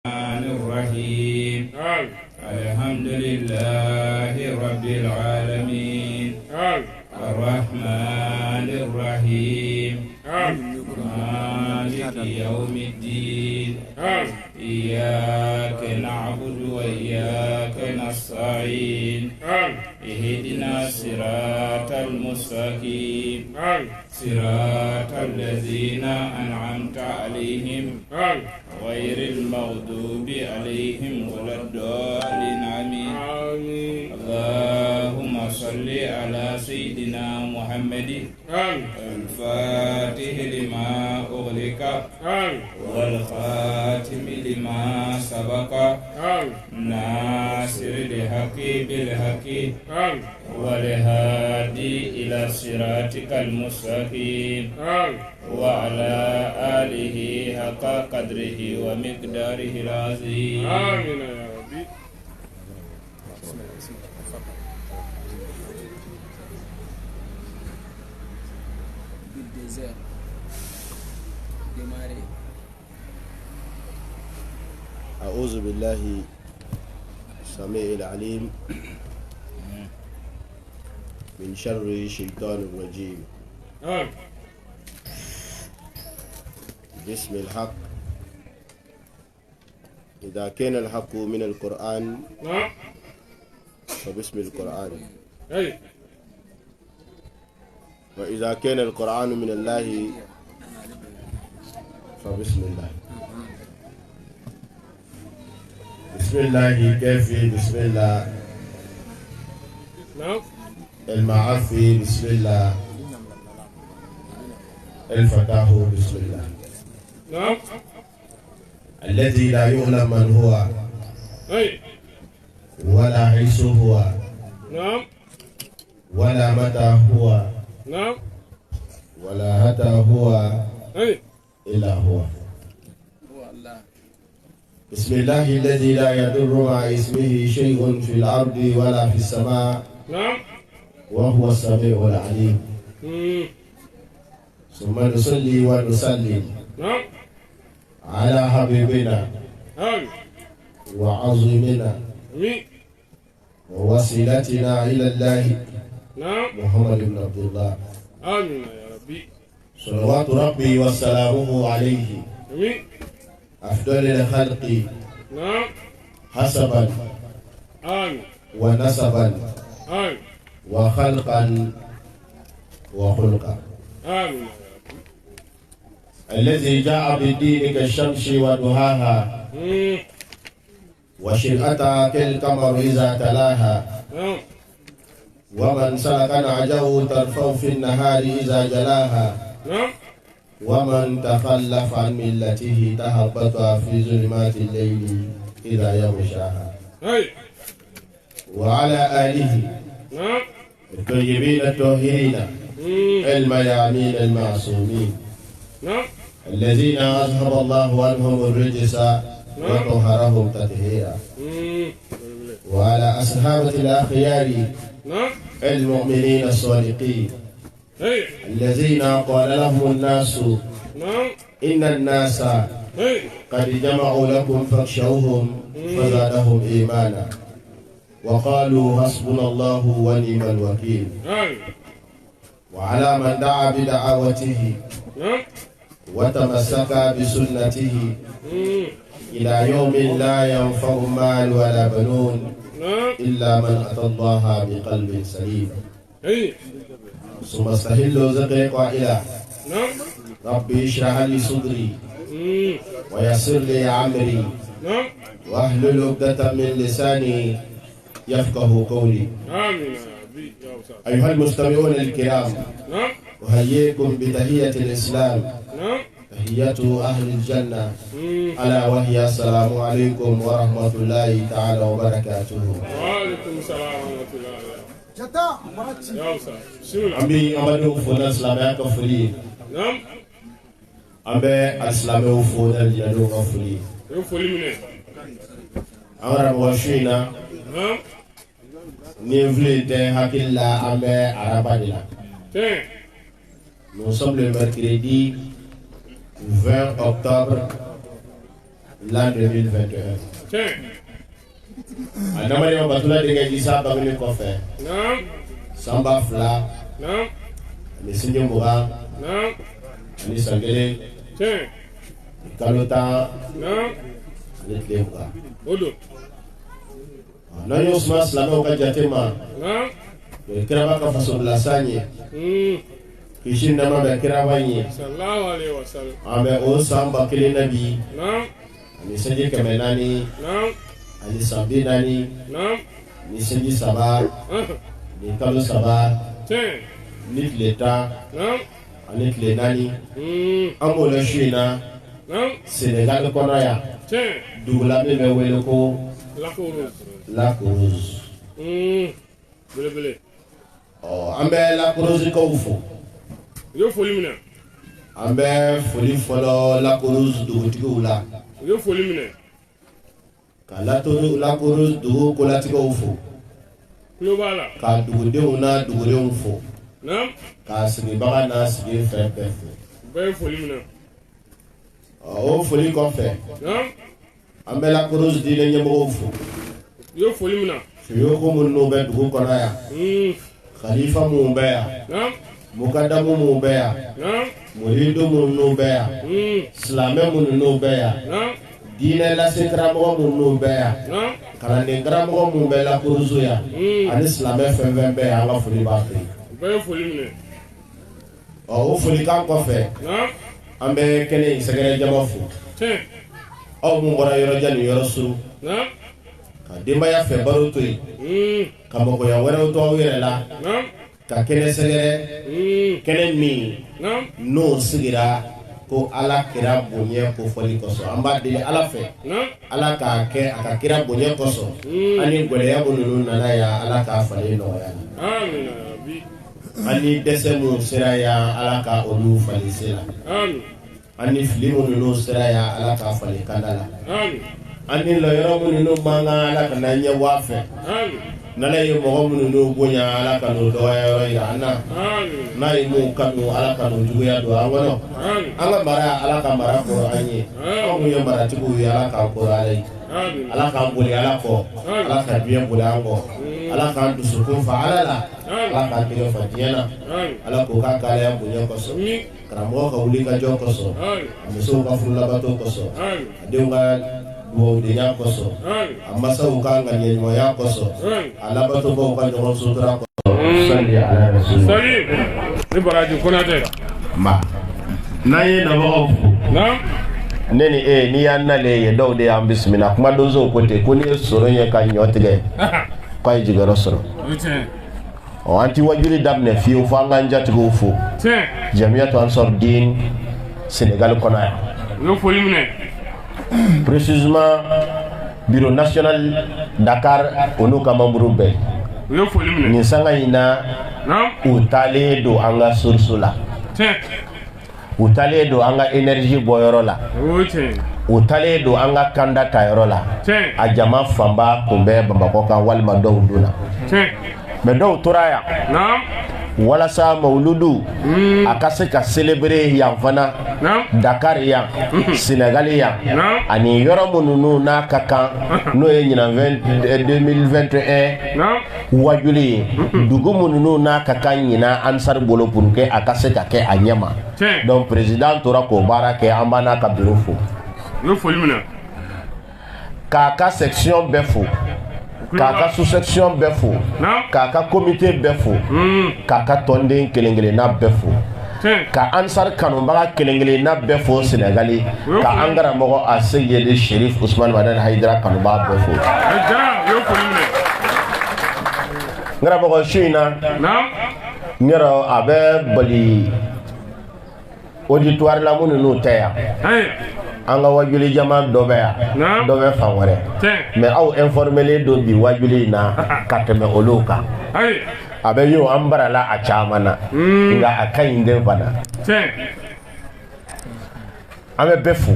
الرحيم الحمد لله رب العالمين الرحمن الرحيم مالك يوم الدين إياك نعبد وإياك نستعين اهدنا الصراط المستقيم صراط الذين أنعمت عليهم غير المغضوب عليهم ولا الضالين آمين. اللهم صل على سيدنا محمد الفاتح لما أغلق والخاتم لما سبق ناصر الحق بالحق والهادي إلى صراطك المستقيم وعلى آله حق قدره ومقداره العظيم. آمين يا ربي. أعوذ بالله السميع العليم من شر الشيطان الرجيم. بسم الحق. إذا كان الحق من القرآن فبسم القرآن، وإذا كان القرآن من الله فبسم الله. بسم الله كافي بسم الله، المعافي بسم الله، الفتاح بسم الله، الذي لا يعلم من هو ولا حيث هو ولا متى هو ولا حتى هو إلا هو. بسم الله الذي لا يضر مع اسمه شيء في الأرض ولا في السماء وهو السميع العليم. ثم نصلي ونسلم على حبيبنا وعظيمنا ووسيلتنا إلى الله محمد بن عبد الله. آمين يا ربي. صلوات ربي وسلامه عليه أفضل الخلق حسبا ونسبا وخلقا وخلقا. الذي جاء بالدين كالشمس وضحاها وشرعتها كالقمر إذا تلاها، ومن سلك نهجه ترفع في النهار إذا جلاها، ومن تخلف عن ملته تهبط في ظلمات الليل إذا يغشاها. وعلى آله الطيبين الطاهرين الميامين المعصومين الذين أذهب الله عنهم الرجس وطهرهم تطهيرا. وعلى أصحابة الأخيار المؤمنين الصادقين الذين قال لهم الناس إن الناس قد جمعوا لكم فاخشوهم فزادهم إيمانا وقالوا حسبنا الله ونعم الوكيل. وعلى من دعا بدعوته وتمسك بسنته إلى يوم لا ينفع مال ولا بنون إلا من أتى الله بقلب سليم. ثم استهل زقيق قائلا ربي اشرح لي صدري ويسر لي عمري واحلل عقدة من لساني يفقه قولي. أيها المستمعون الكرام، أحييكم بتحية الإسلام، تحية أهل الجنة، ألا وهي السلام عليكم ورحمة الله تعالى وبركاته. وعليكم السلام ورحمة الله. Ami amadu fona islamia ka foli. Ambe islamia fona jado ka foli. Amara washina. Ni vlete hakilla ambe arabadila. Nous sommes le mercredi 20 octobre l'an 2021. Tiens. Adamari Batula de Isa Bagni Kofe. Non. Samba Fla. Non. Les Signes Moura. Non. Les Sangele. Tiens. Kalota. Non. Les Cléoura. Odo. Non, yo smas la main au Kajatema. Non. Le Kravaka façon de la Sagne. Kishin Nama de Kravani. Sallallahu alayhi wa sallam. Abe O Samba Kilinabi. Non. Ani Saji Kamenani. Non. Ani Sambi Nani. Non. Ni Saji Saba. Ni Kalo Saba. Tiens. Ni l'État. Non. Ani Nani. Amo le China. Non. Sénégal Konaya. Tiens. Doula Bebe Weloko. La Rose. La Cruz. Bele bele. Oh, Ambe La Cruz Kaufo. Yo foli mina. Ambe Foli Folo La Cruz Dugutikoula. Yo foli mina. Kalato La Cruz Dugu Kolatikoufo. Globala. Ka Dugudeuna Dugudeunfo. Non. Ka Sigibaga na Sigi Fefefo. Bele foli mina. Oh, Foli Kofe. Non. Ambe La Cruz Dile Nyemofo. Yo foli mina. Fiyoko Munobe Dugu Konaya. Khalifa Mumbeya. Non. Mukadamu Mumbeya. Non. Murido Munubeya. Slame Munubeya. Non. Dine la Sekramo Munubeya. Non. Kalanengramo Mumbela Kuruzuya. Ani Slame Fembeya Anga Fuli Bakri. Bele foli mina. O Fuli Kan Kofe. Non. Ambe Kene Isegere Jamafu. Tiens. O Mumbora Yorojani Yorosu. Non. Ka Dimbaya Fe Barutui. Ka Mokoya Weroto Wirela. Non. Ka Kene Segere. Kene Mi. Non. No Sigira. Ko ala kira bonye ko foli koso amba dile ala fe Non. ala ka ke aka kira bonye koso ani gweleya bununu nana ya ala ka fali no ya Amin ya Rabbi. ani desemu sira ya ala ka olu fali sila Amin. ani filimu nunu sira ya ala ka fali kandala Amin. ani lo yoro mununu manga ala ka nanya wafe Amin. nala ye mogo mununu bonya ala ka no do ya ya na Amin. na imu kanu ala ka no juya do angono Amin. anga mara ala ka mara ko anyi amu ye mara tibu ya ala ka ko alai Amin. ala ka boli ala ko ala ka biye boli ango ala ka dusukun fa ala la ala ka tige fa diena Amin. ala ko ka kala ya bonya ko so karamo ka wuli ka jo ko so Amin. muso ka fulla bato ko so Amin. adenga do de nya ko so Amin. amma sa ka ngani mo ya ko so Amin. ala bato ko ka jo sutra ko salli ala rasul Salut. Ni baraji Konate. ma nayi na ba Non. neni ni yanna le ye daw de am bismillah kuma do zo ko te ko ni soro ye ka nyotige ko ay jigaro soro Tiens. o anti wajuri dabne fi o fanga njati go fu Tiens. jamiyatu ansar din Sénégal kona Yo foli mina. précisément bureau national Dakar onu ka membre be Yo foli mina. ni sanga ina Non. utale do anga sursula Tiens. utale do anga energie boyoro la Oh tiens. utale do anga kanda tayoro la Tiens. a jama famba kumbe Bamako kan walma dow duna Tiens. mais dow toraya Non. wala sa mauludu akase ka célébrer yan fana Non. Dakar yan Sénégal yan Non. ani yoro mununu na kakan no ye nyina 2021 Non. wajuli dugu mununu na kakan nyina ansar bolo pour que akase ka ke anyama Tiens. donc président tora ko bara ke ambana ka bureau fo Yo foli mina. kaka section befo kaka sous-section befo Non. kaka comité befo kaka tonden kelengele na befo Tiens. ka ansar kanubaga kelengele na befo Sénégali ka angara mogo a seyede Chérif Ousmane Madan Haidara kanubaga befo Jara. Yo foli mina. ngara mogo shina Non. ngero abe bali auditoire la munu teya Hey. anga wajuli jama dobeya Non. dobe fangore Tiens. mais aw informele do bi wajuli na kateme oluka Hey. abe yo ambarala a chamana nga akayinde bana Tiens. abe befu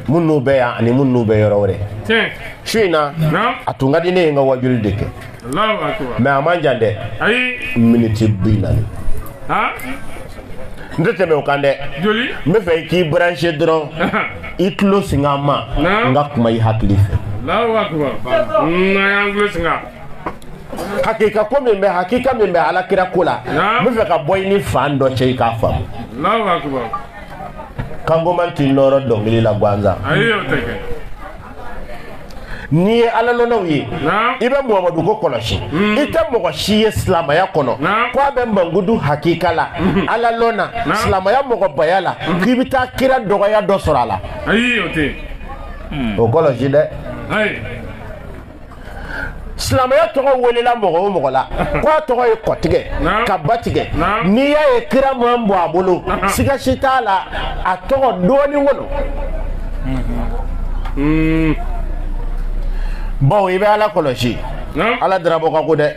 munu beya ani munu be yorore Tiens. shina Non. atunga dine nga wajuli deke Allahu akbar. mais amanja de Ayi. minute binani Ha? ndete me okande joli me fe ki brancher dron itlo singama nga kuma yi haklife Allahu akbar na anglais nga hakika ko me hakika me ala kira kula me fe ka boy ni fan do che ka fam Allahu akbar kango man ti loro dongili la gwanza ayo teke ni ala lono yi ibe muhammadu ko koloshi ita mo shi islam ya kono kwa be mangudu hakika la ala lona islam ya mo bayala kibita kira dogo ya do sorala ayo te o koloshi de ay islam ya to wele la mo la kwa to e kotige ka batige ni ya e kira mo ambo abulu siga shitala ato doni wono bon ibe ala koloshi ala drabo ka ko de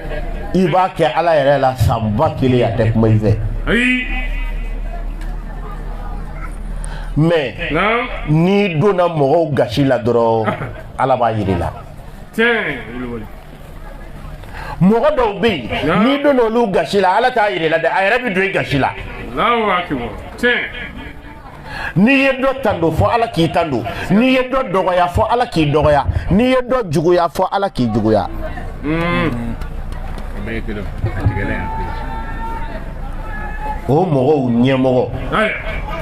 iba ke ala yere la samba kili ya tek mo ive mais ni dona mo gashi la doro ala ba yirila mo do bi ni dona lu gashi la ala ta yirila de ayre bi do gashi la Allahu akbar ni yedo tando fo ala ki tando ni yedo dogoya fo ala ki dogoya ni yedo juguya fo ala ki juguya o mogo nyemogo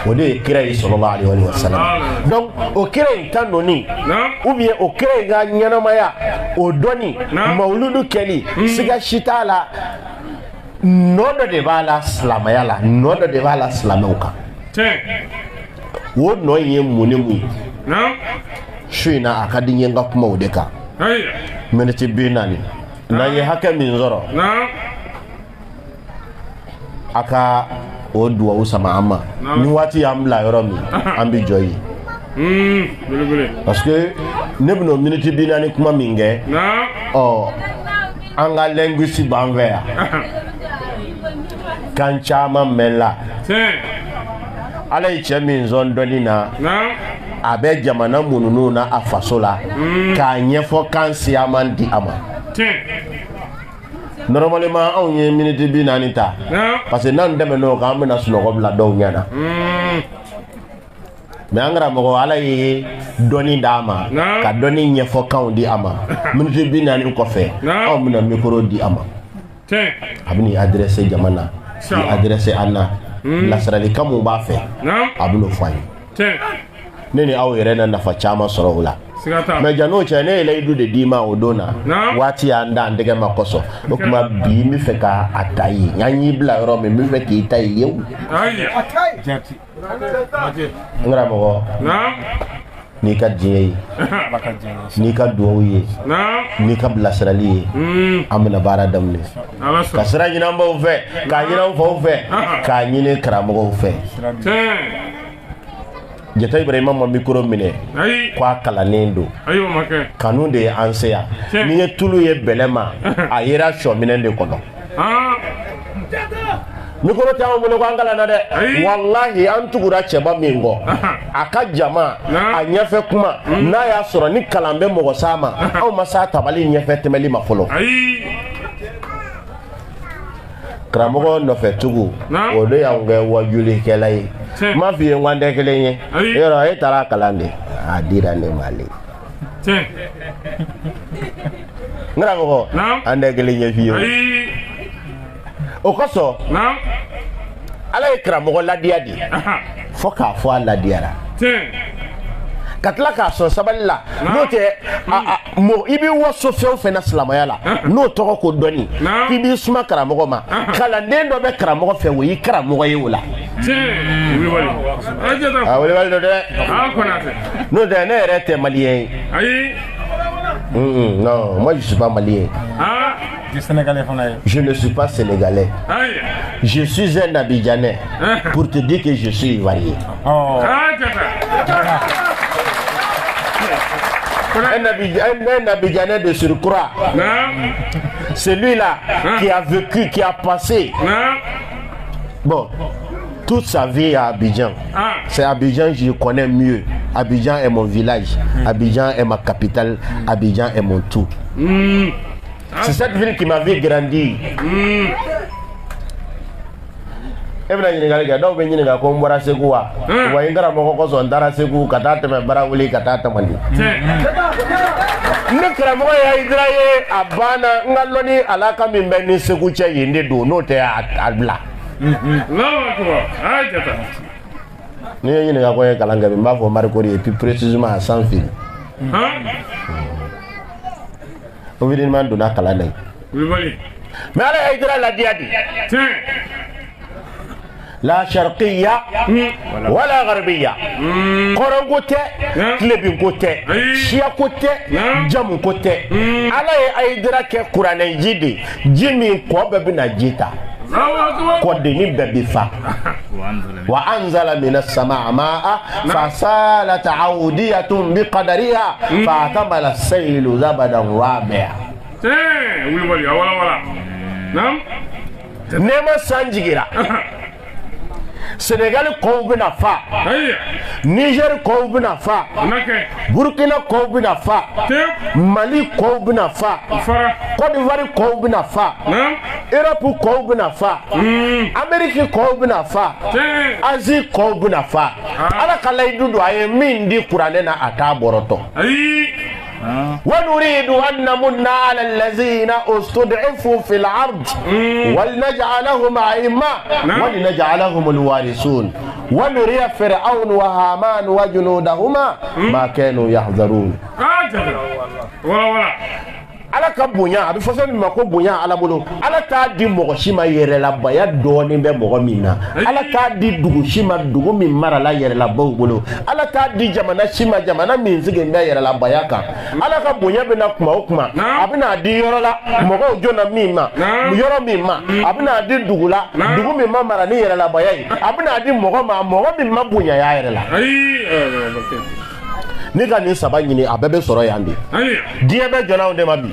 o de kira sallallahu alaihi wasallam donc o kira tando ni ou bien o kira ga nyanamaya o doni mauludu keli siga shitala nodo de bala slamayala nodo de bala slamauka wo no ye muni mu shina akadin yanga kuma odeka minute binani na ye haka min zoro aka oduwa usama amma ni wati amla yoro mi ambi joyi parce que nebno minute binani kuma minge oh anga linguiste banvea kan chama mela ala yi cɛ min zɔn dɔnni na a bɛ jamana mununu na a faso la k'a ɲɛfɔ kan siyaman di a ma normalement anw ye minute 40 ta parce que n'an tɛmɛn'o kan an bɛna sunɔgɔ bila dɔw ɲɛna mais an karamɔgɔ ala ye dɔnni d'a ma ka dɔnni ɲɛfɔ kanw di a ma minute 40 kɔfɛ anw bɛna micro di a ma a bɛn'i adressé jamana k'i adressé an na lasarali kamu b'a fɛ a bɛn'o fɔ an ye ne ni aw yɛrɛ na nafa caman sɔrɔ o la mais jan'o cɛ ne ye layidu de d'i ma o don na waati y'an da an tɛgɛ ma kɔsɔ o tuma bi n bɛ fɛ ka a ta ye an y'i bila yɔrɔ min n bɛ fɛ k'i ta ye yewu n karamɔgɔ n'i ka diɲɛ ye n'i ka duwawu ye n'i ka bilasirali ye an bɛna baara daminɛ ka sira ɲini an baw fɛ k'a ɲini an faw fɛ k'a ɲini karamɔgɔw fɛ Jata Ibrahima ma micro minɛ k'a kalannen don kanu de ye an se yan n'i ye tulu ye bɛlɛ ma a yera sɔ minɛn de kɔnɔ micro t'anw bolo ko an kalanna dɛ wallahi an tugura cɛba min kɔ a ka jama a ɲɛfɛ kuma n'a y'a sɔrɔ ni kalan bɛ mɔgɔ s'a ma anw ma s'a tabali ɲɛfɛ tɛmɛli ma fɔlɔ karamɔgɔ nɔfɛ tugu o de y'anw kɛ wajulikɛla ye n m'a f'i ye n ko an tɛ kelen ye yɔrɔ e taara kalan de a dira ne ma le n karamɔgɔ an tɛ kelen ye fiyewu o kosɔn ala ye karamɔgɔ ladiya de fo k'a fɔ a ladiyara ka tila k'a sɔn sabali la n'o tɛ i bɛ waso fɛn o fɛn na silamɛya la n'o tɔgɔ ko dɔnni k'i b'i suma karamɔgɔ ma kalanden dɔ bɛ karamɔgɔ fɛ o y'i karamɔgɔ ye o la a welewale dɔ dɛ n'o tɛ ne yɛrɛ tɛ maliyɛn ye non moi je suis pas malien. Je ne suis pas sénégalais. Je suis un Abidjanais pour te dire que je suis ivoirien. Un Abidjanais de surcroît. Celui-là qui a vécu, qui a passé. Bon, toute sa vie à Abidjan. C'est Abidjan que je connais mieux. Abidjan est mon village. Abidjan est ma capitale. Abidjan est mon tout. C'est cette ville qui m'a vu grandir. bɛna ɲininkali kɛ dɔw bɛ ɲininka ko n bɔra Segu wa wa n karamɔgɔ kɔsɔn n taara Segu ka taa tɛmɛ Barawuli ka taa Tamani ne karamɔgɔ ye Hayidara ye a banna n ka lɔnni alaka min bɛ ni Segu cɛ yen de don n'o tɛ a bila ni ye ɲininka ko ye kalan kɛ n b'a fɔ Marikori et puis précisément à sans fil ouvertement donna kalan na mais ala Hayidara ladiya di la sharqiyya wala gharbiya koron ko tɛ tilebin ko tɛ siya ko tɛ jamu ko tɛ ala ye Hayidara kɛ kuranɛ ji de ji min kɔ bɛɛ bɛna ji ta kɔdeni bɛɛ bɛ fa wa anzala minas samaa ma'a fasalat awdiyatun biqadariha fa'tamala as-saylu zabadan rabi'a nema sanjigira Sénégal kɔw bɛna fa Niger kɔw bɛna fa Burkina kɔw bɛna fa Mali kɔw bɛna fa Côte d'Ivoire kɔw bɛna fa Europe kɔw bɛna fa Amérique kɔw bɛna fa Asie kɔw bɛna fa ala ka layidu don a ye min di kuranɛ na a t'a bɔrɔtɔ ونريد أن نمن على الذين استضعفوا في الأرض ولنجعلهم أئمة ولنجعلهم الوارثون ونري فرعون وهامان وجنودهما ما كانوا يحذرون ala ka bonya a bɛ fɔ fɛn min ma ko bonya ala bolo ala t'a di mɔgɔ si ma yɛrɛlabaya dɔɔnin bɛ mɔgɔ min na ala t'a di dugu si ma dugu min marala yɛrɛlabaw bolo ala t'a di jamana si ma jamana min sigilen bɛ yɛrɛlabaya kan ala ka bonya bɛ na kuma o kuma a bɛ n'a di yɔrɔ la mɔgɔw jɔna min ma yɔrɔ min ma a bɛ n'a di dugu la dugu min ma mara ni yɛrɛlabaya ye a bɛ n'a di mɔgɔ ma mɔgɔ min ma bonya y'a yɛrɛ la ni ka nin saba ɲini a bɛɛ bɛ sɔrɔ yan de diɲɛ bɛ jɔnnaw de ma bi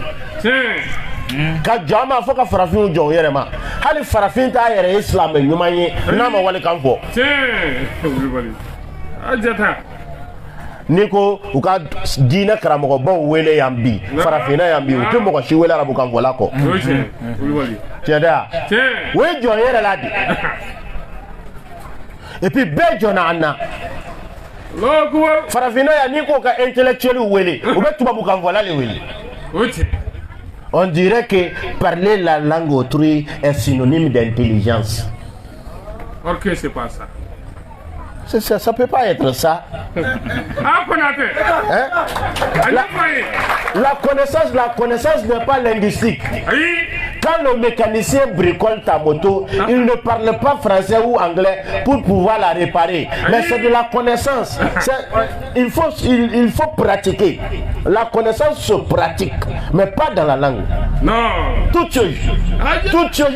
ka jɔ ma fo ka farafinw jɔ u yɛrɛ ma hali farafin t'a yɛrɛ ye silamɛ ɲuman ye n'a ma walikan fɔ ni ko u ka diinɛ karamɔgɔbaw wele yan bi farafinna yan bi u tɛ mɔgɔ si wele arabukan fɔla kɔ tiɲɛ tɛ wa o ye jɔn yɛrɛ la de et puis bɛɛ jɔnna an na farafinna yan n'i ko ka intellectuel wele u bɛ tubabukan fɔla le wele on dirait que parler la langue autrui est synonyme d'intelligence. Ok, c'est pas ça. Ça peut pas être ça. Hein? La connaissance n'est pas linguistique. Quand le mécanicien bricole ta moto, il ne parle pas français ou anglais pour pouvoir la réparer. Mais c'est de la connaissance. Il faut pratiquer. La connaissance se pratique, mais pas dans la langue. Non. Toute chose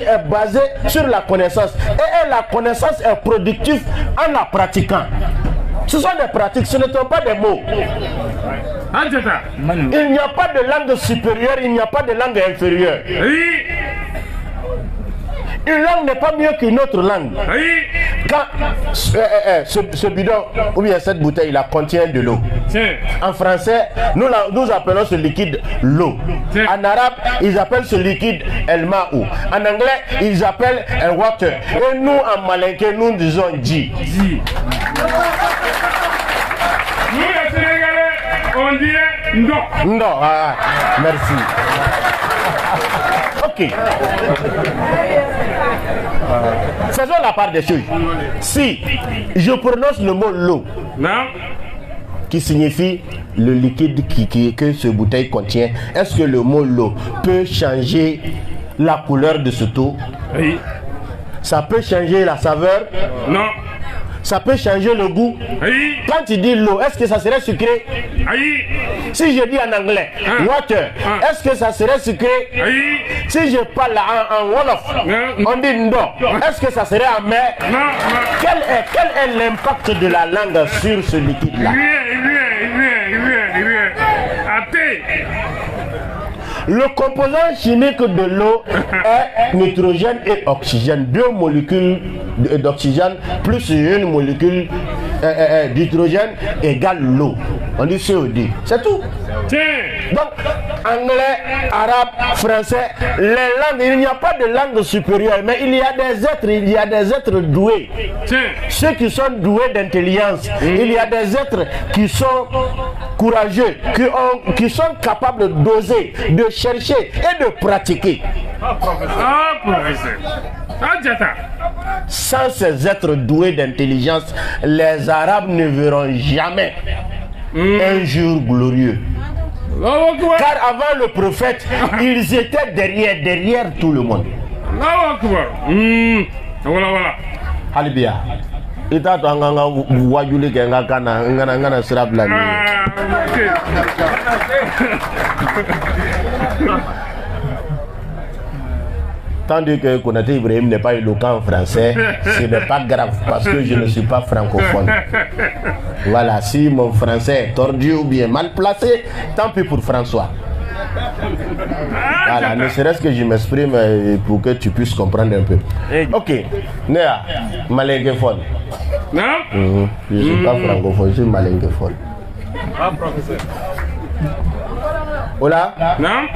est basée sur la connaissance. Et la connaissance est productive en la pratiquant. Ce sont des pratiques, ce ne sont pas des mots. Il n'y a pas de langue supérieure, il n'y a pas de langue inférieure. Une langue n'est pas mieux qu'une autre langue. Quand ce bidon ou bien cette bouteille là contient de l'eau. En français, nous appelons ce liquide l'eau. En arabe, ils appellent ce liquide el ma'ou. En anglais, ils appellent el water. Et nous, en malinké, nous disons ji. Nous, les Sénégalais, on dit non. Non, merci. Ok. Faisons la part des choses. Si je prononce le mot l'eau, qui signifie le liquide que ce bouteille contient, est-ce que le mot l'eau peut changer la couleur de cette eau? Oui. Ça peut changer la saveur? Non. Ça peut changer le goût? Oui. Quand tu dis l'eau, est-ce que ça serait sucré? Oui. Si je dis en anglais water, est-ce que ça serait sucré? Oui. Si je parle en wolof, on dit ndo, est-ce que ça serait amer? Non. Quel est l'impact de la langue sur ce liquide-là? Rien. Le composant chimique de l'eau est nitrogène et oxygène. 2 molécules d'oxygène plus une molécule d'hydrogène égale l'eau. On dit CO2. C'est tout. Donc, anglais, arabe, français, les langues, il n'y a pas de langue supérieure, mais il y a des êtres doués. Ceux qui sont doués d'intelligence, il y a des êtres qui sont courageux, qui sont capables d'oser, de chercher et de pratiquer. Sans ces êtres doués d'intelligence, les Arabes ne verront jamais un jour glorieux. Car avant le prophète, ils étaient derrière tout le monde. Halibia. Ita to nganga wajuli ke ngana sirabla ni. Tandis que Konaté Ibrahim n'est pas éloquent en français, ce n'est pas grave parce que je ne suis pas francophone. Voilà, si mon français est tordu ou bien mal placé, tant pis pour François. Voilà, ne serait-ce que je m'exprime pour que tu puisses comprendre un peu. Ok, Néa, malinguephone. Non? Je ne suis pas francophone, je suis malinguephone. Voilà. Non?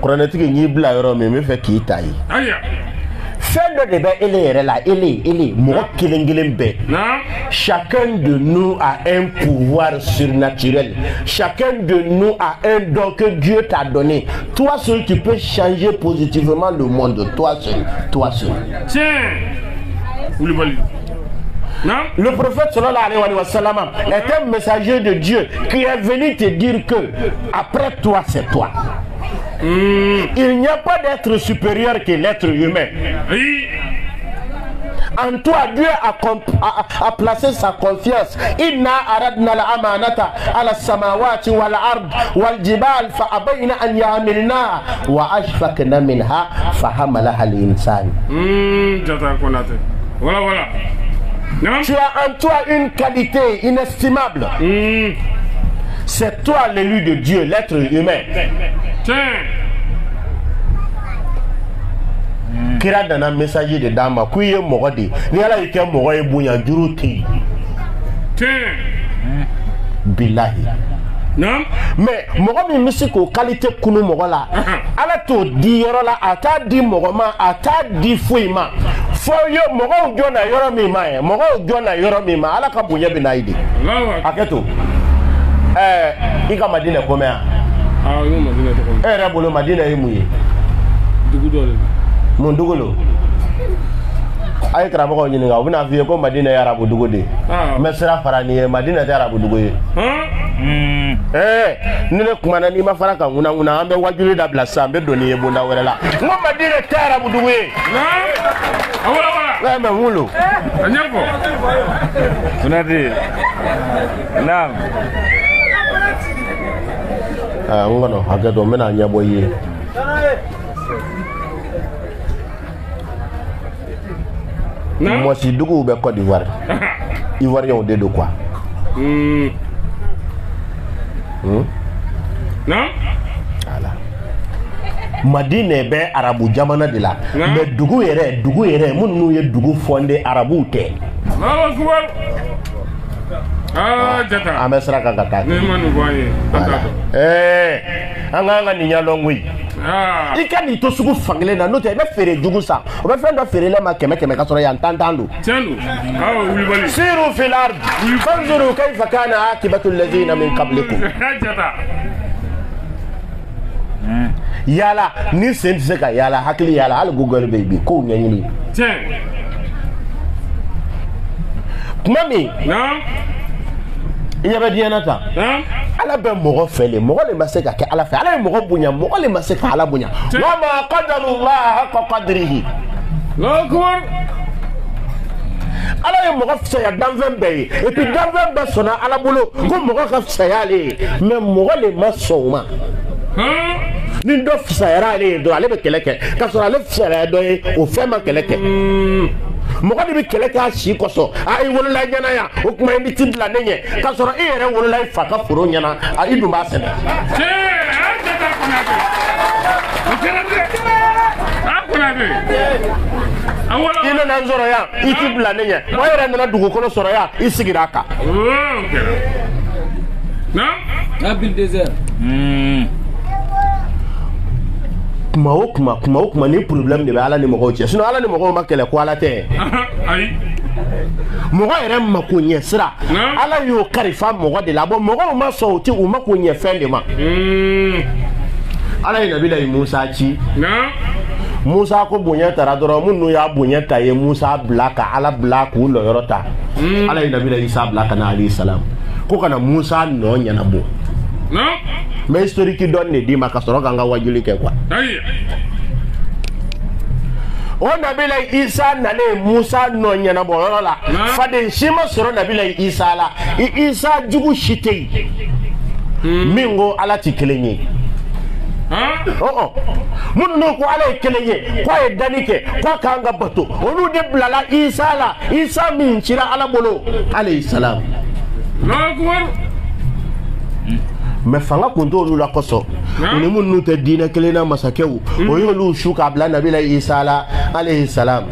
Chronotique ni bla yoro me fait qui taille. Aïe. Fait de débat il moi kilengilem. Chacun de nous a un pouvoir surnaturel. Chacun de nous a un don que Dieu t'a donné. Toi seul tu peux changer positivement le monde. Toi seul. Tiens. Non? Le prophète sallallahu alayhi wa sallam est un messager de Dieu qui est venu te dire que après toi c'est toi. Il n'y a pas d'être supérieur que l'être humain. Oui. En toi, Dieu a placé sa confiance. Inna aradna la amanata ala samawati wal ard wal jibal fa abayna an yahmilna wa ashfaqna minha fa hamalaha al insan. Voilà. Non? Tu as en toi une qualité inestimable. C'est toi l'élu de Dieu, l'être humain. Tiens. Kira dana messager de dama kuye mogodi ni ala yake mogoy bunya juruti. Tiens. Billahi. Non? Mais mogo mi misiko qualité kunu mogo la. Ala to di yoro la ata di mogo ma ata di fuima. Fo yo mogo jona yoro mi ma mogo jona yoro mi ma ala ka bunya binaidi. Aketo. Ika Madina combien? Ah, non, Madina de combien? Rabolo Madina est mouillé. Dougoudo. Mon Dougoulo. Aïe, Kraboko, il y a un avion comme Madina et Arabo Dougode. Mais c'est la Farani, Madina et Arabo Dougode. Nous ne pouvons ni ma faraka, on a un peu de la place, un peu de donner bon là. Moi, Madina et Arabo Dougode. Non, mais Moulo. On a dit. Non. Ngono hagado mena nyaboye moi si dugu be Côte d'Ivoire Ivoirien au de quoi non voilà Madine be arabu jamana de la mais dugu yere munu ye dugu fondé arabu te jata amesra kangata ne manu voye anga ni nyalongwi ikani to sugu fangle na note be fere jugu sa o be fendo fere le ma keme ka soro ya ntantandu tiendu wuli bali siru fil ard fanzuru kayfa kana akibatu alladhina min qablikum jata yala ni sense ka yala hakli yala al google baby ko nyanyini tiens mami non il y avait bien attends ala be mogo fele mogo le maseka ke ala fe ala mogo bunya mogo le maseka ala bunya wa ma qadarullah haqa qadrihi lokor ala ye mogo fsaya danven be et puis danven be sona ala bolo ko mogo ka fsaya le mais mogo le masoma ni do fsaya le do ale be keleke ka so ale fsaya do o fe ma keleke mogo de bi keleke a si koso a I wolo la nyana ya o kuma indi tidla nenye ka so I yere wolo la fa ka furo nyana a I dum ba sene nana nzoro ya itibla nenya mo yere nana dugu kono soro ya isigiraka na Abil désert. kuma ni problème de be ala ni mo ko sinon ala ni mo ko makele ko ala te ay mo yere mako nye sira ala yo karifa mo de la bo mo ma so ti o mako nye fende ma ala ni nabi Musa ci na Musa ko bonya tara doro munnu ya bonya taye Musa blaka ala blaku lo yorota ala ni nabi Isa blaka na alayhi salam ko kana Musa no nyana bo no mais historique don ne di makasoro ganga wajuli ke kwa ay o nabi Isa na le Musa no nyana bo la fade shima soro nabi Isa la Isa jugu shitei mingo ala tikelenye mun no ko ala kelenye ko e danike ko kanga bato onu de blala Isa la Isa min chira ala bolo alayhi salam akbar me fanga kunto lu la koso ni mun nu te dina kelena masakewu o yolu shuka bla nabi Isa la alayhi salam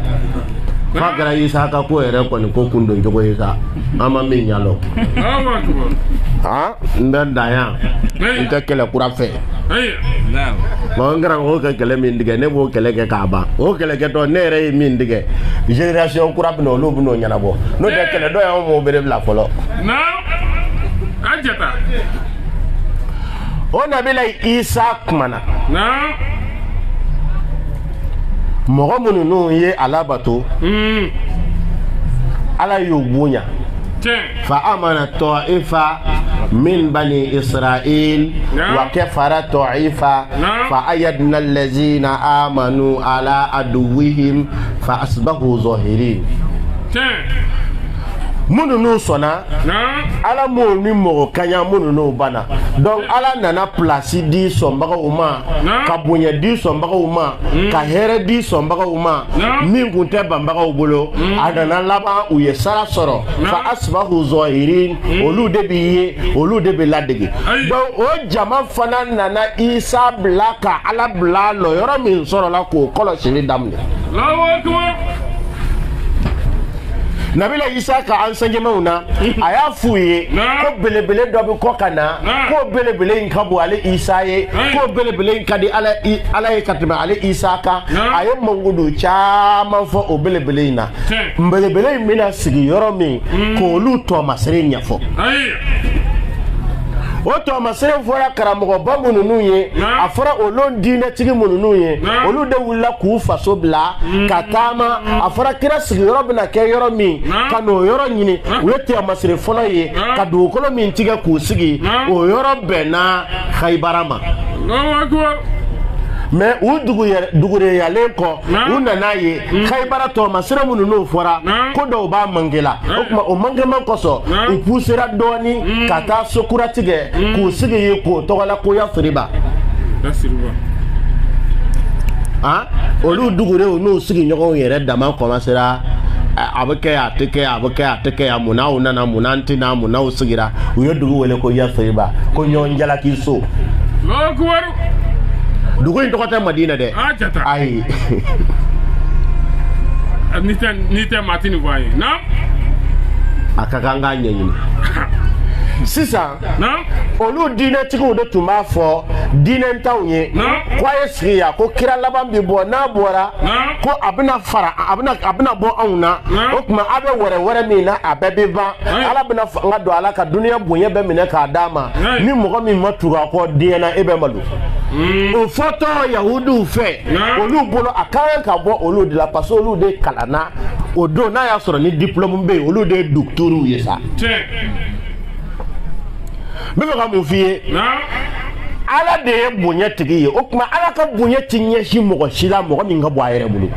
magara Isa ka ko ere ko ni ko kundo jogo Isa ama min nyalo ndanda ya nta kele kura fe naam mo ngara ko kele min dige ne bo kele ke kaba o kele ke to ne re min dige generation kura bino lu bino nyana bo no de kele do ya mo bere la folo naam ajata o nabi Isa kumana naam mo munu no ye alabato ala yo bunya فأمن طائفة من بني إسرائيل وكفر طائفة فأيدنا الذين آمنوا على عدوهم فأصبحوا ظاهرين munu no sona ala mo ni mo kanya munu no bana donc ala nana place di sombaga uma ka bonya di sombaga uma ka here di sombaga uma min kunte bambaga ubolo adana laba u ye sara soro fa asbahu zahirin olu de biye olu de be ladegi donc o jama fana nana Isa blaka ala bla lo yoro min soro la ko kolo sini damne Allahu akbar nabila Isa ka ansanje mauna aya fuye ko belebele do bi ko kana ko belebele nkabu ale Isa ye ko belebele nkadi ala ye katima ale Isa ka aye mongudu chama fo o belebele na belebele mina sigi yoro mi ko lu to masere nyafo oto masere fora karamogo bamunu nuye afora olon dina tigi munu nuye olu de wula ku faso bla katama afora kira sigi yoro bina ke yoro mi kano yoro nyini wete masere fona ye kadu kolo min tiga ku sigi o yoro bena khaybarama mais u dugure ya leko una naye khaybara to masere munu no fora ko do ba mangela o mangema koso u pusera doni kata sokura tige ku sige ye ko to wala ko ya friba olu dugure o no sige nyogo yere dama ko masera abake atike ya muna na munanti na muna usigira uyo dugu wele ko ya friba ko nyonjala kiso dugu into kota Madina de ay nite matini voye na akakanga nyenyi sisa na olu dine tigu de tuma fo dine ntawye kwa yesriya ko kira laban bi bo na bora ko abna fara abna bo auna o kuma abe wore mi na abebe ba ala bna ngado ala ka dunia bonye be mi na ka dama ni mo mi matura ko dina ebe malu o foto yahudu fe olu bolo akan ka bo olu de la paso olu de kalana odo na ya soro ni diplôme be olu de docteur yesa bebe ka mun fiye ala de ye bonya tigi ye o kuma ala ka bonya tinye shi mogo shila mogo min ka bo ayere bulu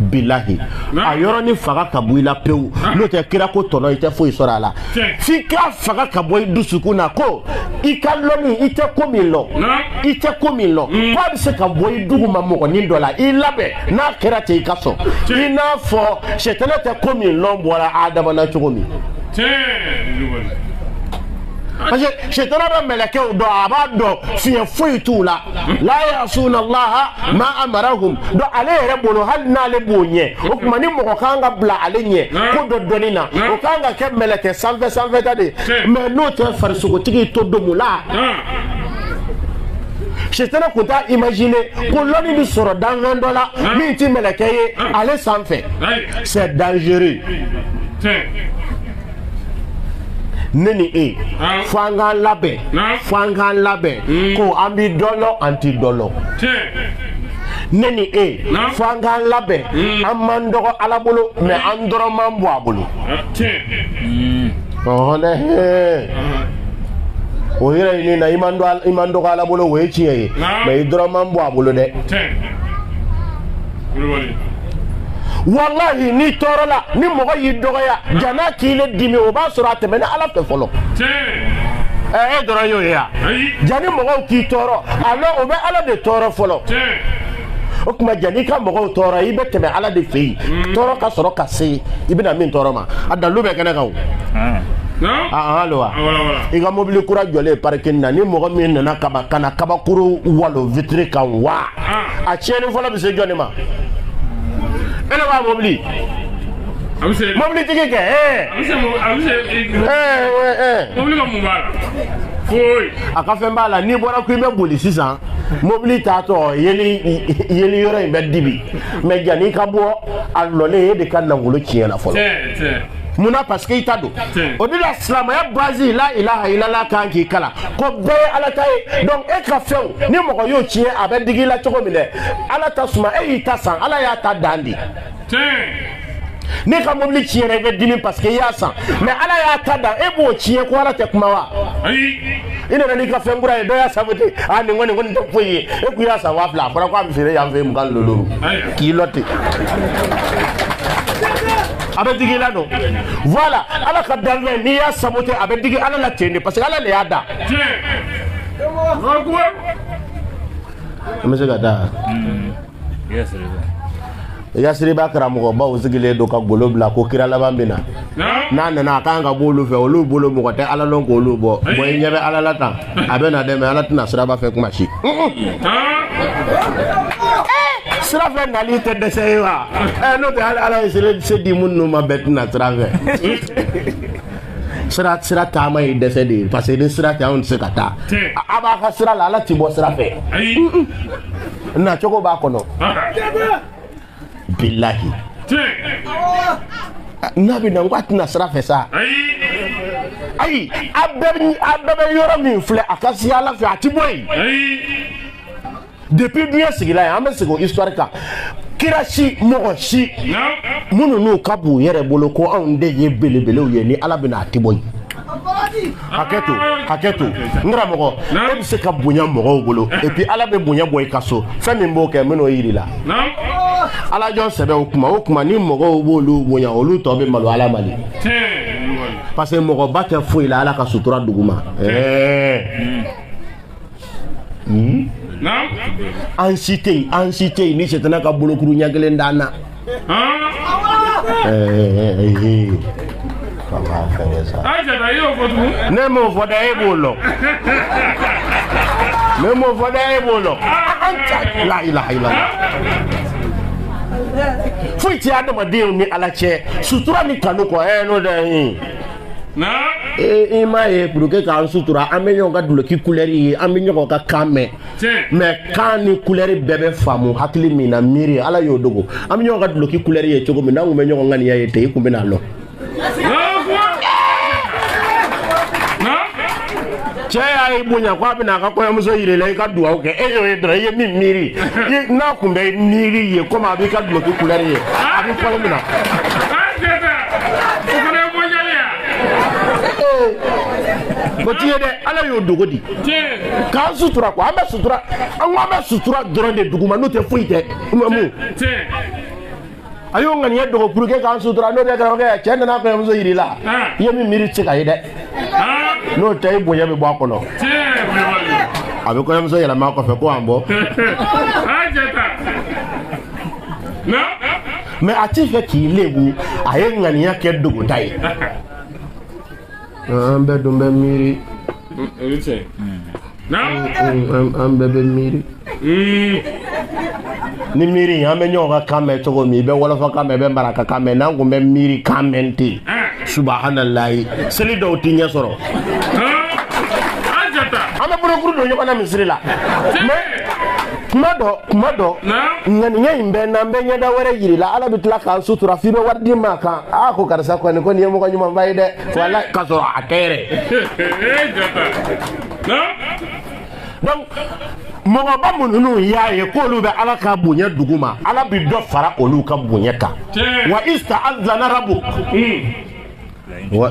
billahi a yoro ni faga ka bo ila pew no te kira ko tono ite fo isora la fi ka faga ka bo dusuku na ko ikalomi ite komilo ko bi se ka bo dugu ma mogo ni dola ilabe na kira te ikaso ina fo shetana te komilo mbora adama na chogomi parce que shetana ba meleke do abado fiye foyitu la yasuna Allah ma amarahum do ale rebolo hal na le bonye o kuma ni mo kanga bla ale nye ko do donina o kanga ke meleke sanve tade mais no te farsugo tigi to do mula shetana kuta imaginer ko loni bi soro dans un dollar mi ti meleke ye ale sanfe c'est dangereux neni fanga labe ko ambi dolo anti dolo neni fanga labe amandogo alabolo me andoro mambo abolo o yere ni na imando alabolo we chiye me idoro mambo abolo de wallahi ni torola ni mogo yi dogoya jana kile dimi o ba sura teme na ala fe folo doro yo ya jani mogo ki toro alo o be ala de toro folo o kuma jani ka mogo toro yi be teme ala de fe toro ka soro ka se ibina min toro ma adalu be kana kawo allo iga mobile kura jole parking na ni mogo min na kaba kana kaba kuru walo vitre kan wa a cheni folo bi se joni ma ene ba mobili mobili tigi ke mobili ka mubala foi aka femba la ni bora ku be boli sisan mobili ta to yeli yoro be dibi me jani ka bo alole de kan na ngolo kiena folo muna parce que itado o de la islam ya base la ilaha illallah kan ki kala ko be ala tay donc e ka few ni mo ko yo tie abe digi la choko mile ala tasuma e ita san ala ya ta dandi ni ka mobili tie rebe dimi parce que ya san mais ala ya ta da e bo tie ko ala te kuma wa ina ni ka fengura do ya sabote ani ngoni to foye e ku ya sa wa fla fara ko am fere ya mve mu kan lolo ki lotte abedigi la no voilà ala ka dalwe ni ya sabote abedigi ala la tende parce que ala le ada monsieur gada yasiri ba karamo ba uzigile do ka golo bla ko kira la bambina na ka nga bolu fe olu bolo mo te ala lon ko olu bo boy nyebe ala la tan abena de me ala tina sira ba fe kuma shi sira fe na li te de sewa no te ala se di mun no ma bet na trave sira ta mai de se di parce que sira ta on se kata aba ka sira la ti bo sira fe na choko ba kono billahi nabi na ngwati na sira fe sa ai abbe yoro mi fle akasi ala fe atiboy depuis bien sigila ya amesigo historique kirashi mogoshi munu nu kabu yere bolo ko on de ye belebele o ye ni ala bina atiboy haketo ngra mogo e bi se ka bunya mogo bolo et puis ala be bunya boy kaso fami mbo ke meno yiri la ala jo sebe okuma ni mogo bolo bunya olu to be malu ala mali parce que mogo bate foi la ala ka sutura duguma en cité ni c'est ka bolo kuru nyagele ndana Nemo foda ebolo. La ilaha illallah. Fuiti adama de ni alache sutura ni kanuko no de na ima e buruke ka sutura amenyo ga duloki kuleri amenyo ga kame me kani kuleri bebe famu hakili mina miri ala yodogo amenyo ga duloki kuleri e chogo mina ngumenyo ngani ya ete kumbina lo Chaya ibunya kwa bina ka koya muso yirele ka duwa oke eyo dra ye mi miri na kumbe miri ye koma abi ka duwa kulari ye abi ko mina Boti de ala yo dogodi ka sutura ko ambe sutura anwa sutura dronde duguma no te fuite mu ayo ngani ye dogo purke ka sutura no de ka ke chenda na ko muso yirila ye mi miri chika ide no tay boya be bako no abi ko yam so yala ma ko fe ko ambo ajeta no me ati fe ki lebu aye ngani ya ke dogo tay ambe do mbe miri an bɛɛ bɛ miiri ni miiri an bɛ ɲɔgɔn ka kan mɛn cogo min i bɛ wolofa kan mɛn i bɛ maraka kan mɛn n'an kun bɛ miiri kan mɛn ten subahanallahi seli dɔw ti ɲɛ sɔrɔ an bɛ bolokuru don ɲɔgɔn na misiri la kuma dɔ ŋaniya in bɛ n'an bɛ ɲɛda wɛrɛ yiri la ala bɛ tila k'an sutura f'i bɛ wari di ma kan ko karisa kɔni ko nin ye mɔgɔ ɲumanba ye dɛ wala ka sɔrɔ a tɛ yɛrɛ donc mɔgɔba minnu y'a ye k'olu bɛ ala ka bonya dugu ma ala bɛ dɔ fara olu ka bonya kan wa ista'adhana rabbuk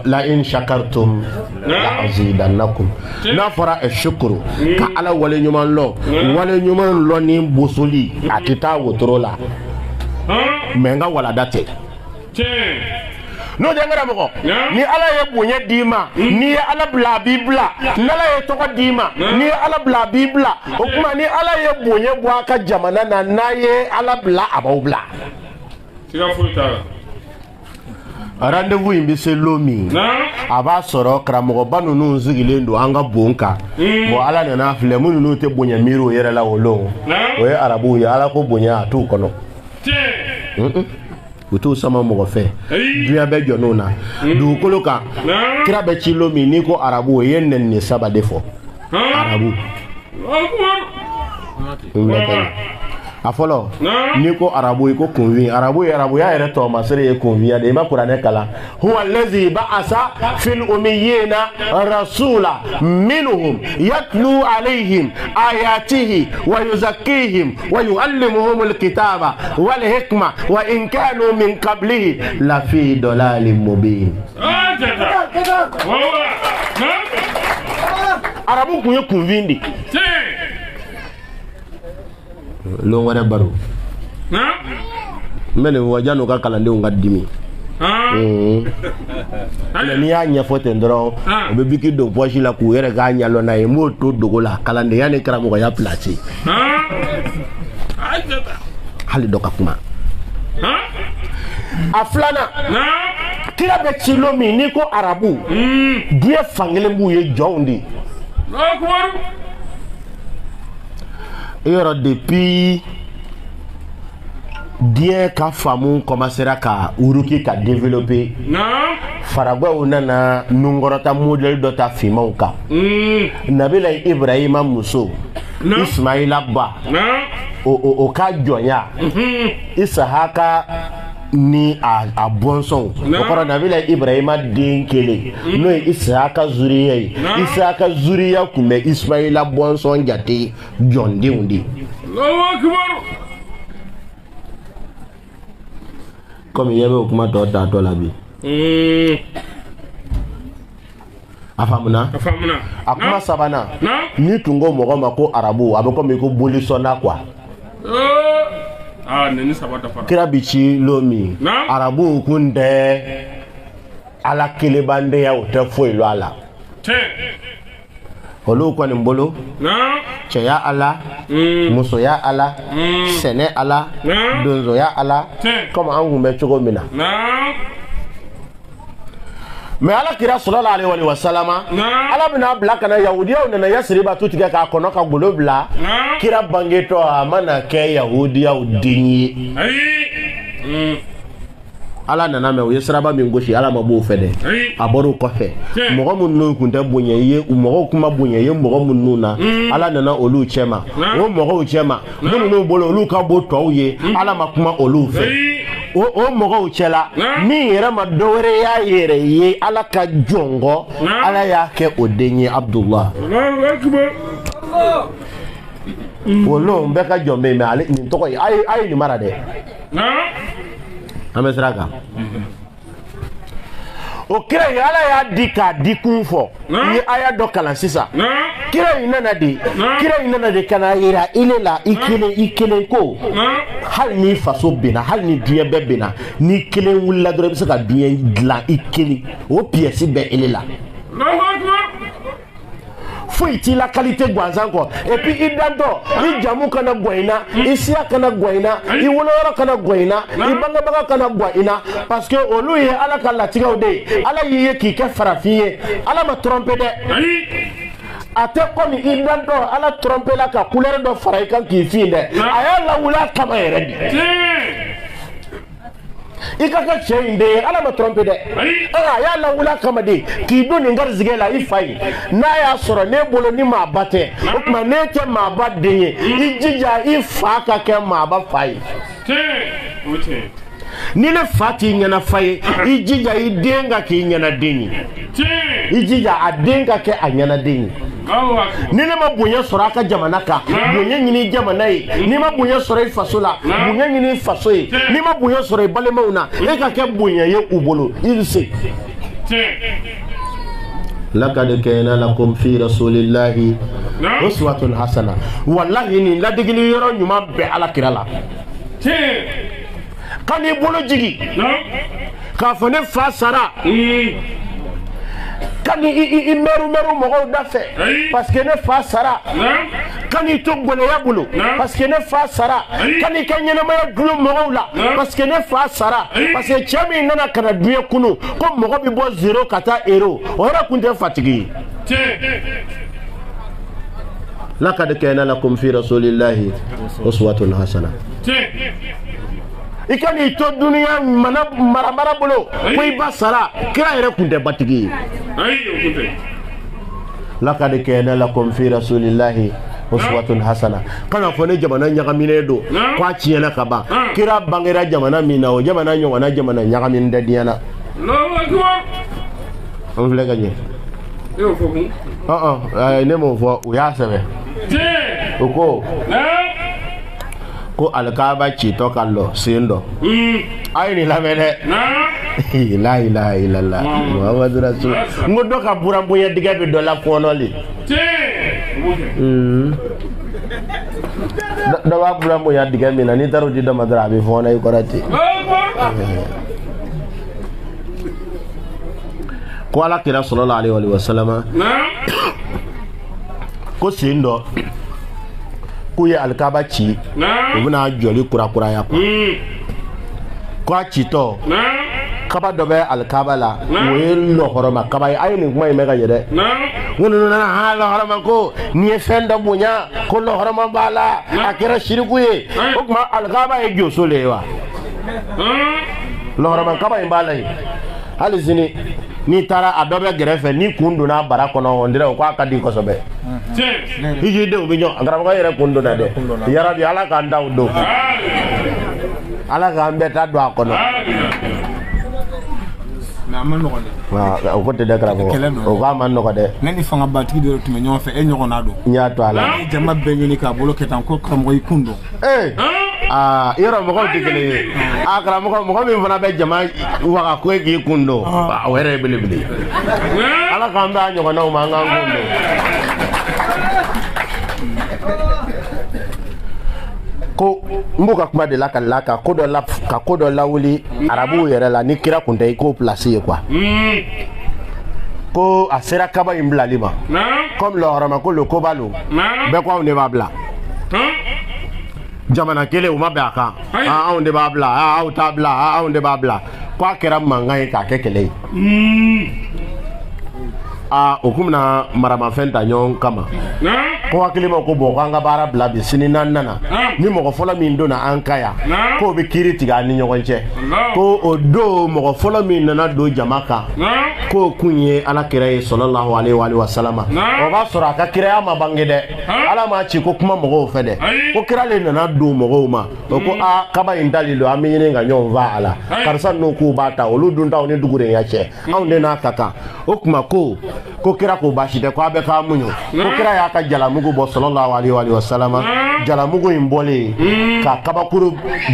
la in shakartum la azidannakum n'a fɔra shukuru ka ala wale ɲuman lɔ ni bosoli a tɛ taa wotoro la mais n ka walada tɛ n'o tɛ n kɛra mɔgɔ ni ala ye bonya d'i ma n'i ye ala bila a b'i bila n'ala ye tɔgɔ d'i ma n'i ye ala bila a b'i bila o tuma ni ala ye bonya bɔ a ka jamana na n'a ye ala bila a b'aw bila rendez-vous in bɛ se lon min a b'a sɔrɔ karamɔgɔba ninnu sigilen don an ka bon kan bon ala nana filɛ minnu n'u tɛ bonya miiri o yɛrɛ la o lon o ye arabuw ye ala ko bonya a t'u kɔnɔ u t'u sama mɔgɔ fɛ diɲɛ bɛ jɔ n'o na dugukolo kan kira bɛ ci lon min n'i ko arabu o ye nɛnini saba de fɔ arabu a fɔlɔ n'i ko arabu i ko kunfin arabu ye arabuya yɛrɛ tɔgɔmasere ye kunfinya de i ma kuranɛ kalan huwa allazi ba'asa fil ummiyina rasula minhum yatlu alayhim ayatihi wa yuzakkihim wa yuallimuhum alkitaba wal hikma wa in kanu min qablihi la fi dalalin mubin arabu kun ye kunfin de lon wɛrɛ baro n bɛ nin fɔ janni u ka kalandenw ka dimi n'i y'a ɲɛfɔ ten dɔrɔn u bɛ biki don pɔsi la k'u yɛrɛ k'a ɲɛlɔn n'a ye n b'o to dogo la kalandenya ni karamɔgɔya pilasi hali dɔ ka kuma a filanan kira bɛ ci lon min n'i ko arabu diɲɛ fankelen b'u ye jɔnw de yɔrɔ depuis diɲɛ ka faamu commencera ka uruki ka développer faragwɛw nana nunkɔrɔta modèle dɔ ta finmanw kan nabila ibrahima muso ismaila ba o ka jɔnya isahaka ni a bɔnsɔnw o kɔrɔ nabila ibrahima den kelen n'o ye isahaka zuriya ye isahaka zuriya kun bɛ ismaila bɔnsɔn jate jɔndenw de komi ɲɛ bɛ o kuma tɔ tatɔ la bi a faamuna a kuma sabanan ni tun ko mɔgɔ ma ko arabu a bɛ komi ko boli sɔnna quoi kira bi ci lon min arabuw kun tɛ ala kelebandenya o tɛ foyi lɔ a la olu kɔni bolo cɛya ala musoya ala sɛnɛ ala donsoya ala komi an kun bɛ cogo min na mais ala kira sallallahu alaihi wa sallama ala bɛna bila kana yahudiyaw nana yasiriba tu tigɛ k'a kɔnɔ ka golo bila kira bangetɔ a mana kɛ yahudiyaw den ye ala nana mɛ u ye siraba min gosi ala ma b'o fɛ dɛ a bɔr'o kɔfɛ mɔgɔ minnu kun tɛ bonya ye u mɔgɔw kuma bonya ye mɔgɔ minnu na ala nana olu cɛ ma o mɔgɔw cɛ ma minnu bolo olu ka bɔ tɔw ye ala ma kuma olu fɛ o mɔgɔw cɛla min yɛrɛ ma dɔwɛrɛ y'a yɛrɛ ye ala ka jɔn kɔ ala y'a kɛ o den ye abdullah o lon bɛɛ ka jɔn bɛ yen mais ale nin tɔgɔ ye a ye nin mara dɛ an bɛ sira kan o kira in ala y'a di k'a di kun fɔ ni aya dɔ kalan sisan kira in nana de kana yira ile la i kelen ko hali ni faso bɛnna hali ni diɲɛ bɛɛ bɛnna ni kelen wulila dɔrɔn i bɛ se ka diɲɛ dilan i kelen o pièce bɛ ile la foyi t'i la qualité gansan kɔ et puis i dantɔ i jamu kana gɔ i na i siya kana gɔ i na i woloyɔrɔ kana gɔ i na i bangebaga kana gɔ i na parce que olu ye ala ka latigɛw de ye ala y'i ye k'i kɛ farafin ye ala ma tromper dɛ ate komi idan do ala tromper la ka couleur do faray kan ki finde aya la wula kama yeredi ikaka chende ala ma tromper de aya la wula kama de ki do ni ngar zigela ifai na ya soro ne bolo ni ma bate okuma ne te ma badde ijija ifa ka ke ma ba fai ni ne fati nyana fai ijija idenga ki nyana deni ijija adenga ke anyana deni ni ne ma bonya soro aka jamana ka bonya nyini jamana yi ni ma bonya soro fasola bonya nyini faso yi ni ma bonya soro balemauna e ka ke bonya ye ubolo ilse laqad kana lakum fi rasulillahi uswatun hasana wallahi ni ladigili yoro nyuma be ala kirala kan ibolo jigi ka fone fa sara kan meru mogo dafe parce que ne fa sara kan to gole ya bulu parce que ne fa sara kan kanyena ma dulu mogo la parce que ne fa sara parce que chami nana kana duye kunu ko mogo bi bo 0 kata euro ora kunte fatigi laqad kana lakum fi rasulillahi uswatun hasana ikani to dunia mana marabara bolo ko iba sara kira yere kunte batigi laqad kana lakum fi rasulillahi uswatun hasana kana fone jamana nyagamine do kwa ciena kaba kira bangira jamana mina o jamana nyona jamana nyagamine de diana Allahu akbar on vle gagner yo fofu ne mo fo o ya sebe oko ko alkaba ci to kallo sindo ay ni lamene la ilaha illallah muhammadu rasul ngodo ka burambo ya digabe do la konoli da wa burambo ya digabe na ni taro di do madra bi fona yi korati ko ala kira sallallahu alaihi wa sallam ko sindo ku ye alkaba ci ubuna joli kura ya ko ci to kaba dobe alkaba la we lo horoma kaba ay ni kuma me ga yede ngono na ha lo horoma ko ni fenda bunya ko lo horoma bala akira shiriku ye ko kuma alkaba e josole wa lo horoma kaba e bala yi halizini ni tara adobe grefe ni kundu na bara kono ondire ko akadi ko sobe hiji de ubi nyo agara ko yere kundu na de yara bi ala ka ndaw do ala ga mbeta do akono na man no wa ko te de kra ko o ga man no ko de nani fanga batiki do tume nyon fe e nyoko na do nya to ala jama benyo ni ka bolo ketan ko kam ko kundu yoro mo ko digele akra mo ko mi fana be jama wa ko e kundo were bele ala ka mba nyoko na ma nga kundo ko mbuka kuma de laka ko do la ka ko do lawuli arabu yere la ni kira kunta ko placer quoi ko asera kaba imbla lima comme le rama ko le kobalo be ko on ne va bla jamana kele o mabaka on de babla o tabla on de babla kwa kera mangai ka kekele okumna marama fenta nyon kama ko wakilima ko bo kanga bara bla bi sinina nana ni mo ko fola min dona ankaya ko be kiriti ga ni nyogonche ko odo mo ko fola min nana do jamaka ko kunye ala kire sallallahu alaihi wa sallama o ba sura ka kire ama bangede ala ma ci ko kuma mo ko fede ko kira le nana do mo ko ma ko kaba indalilo amini nga nyon va ala karsan no ko bata olu dunda oni dugure ya che on de na kaka okuma ko kira ko bashi de ko abe ka munyo ko kira ya ka jalamugo bo sallallahu alaihi wa sallama jalamugo imbole ka kabakuru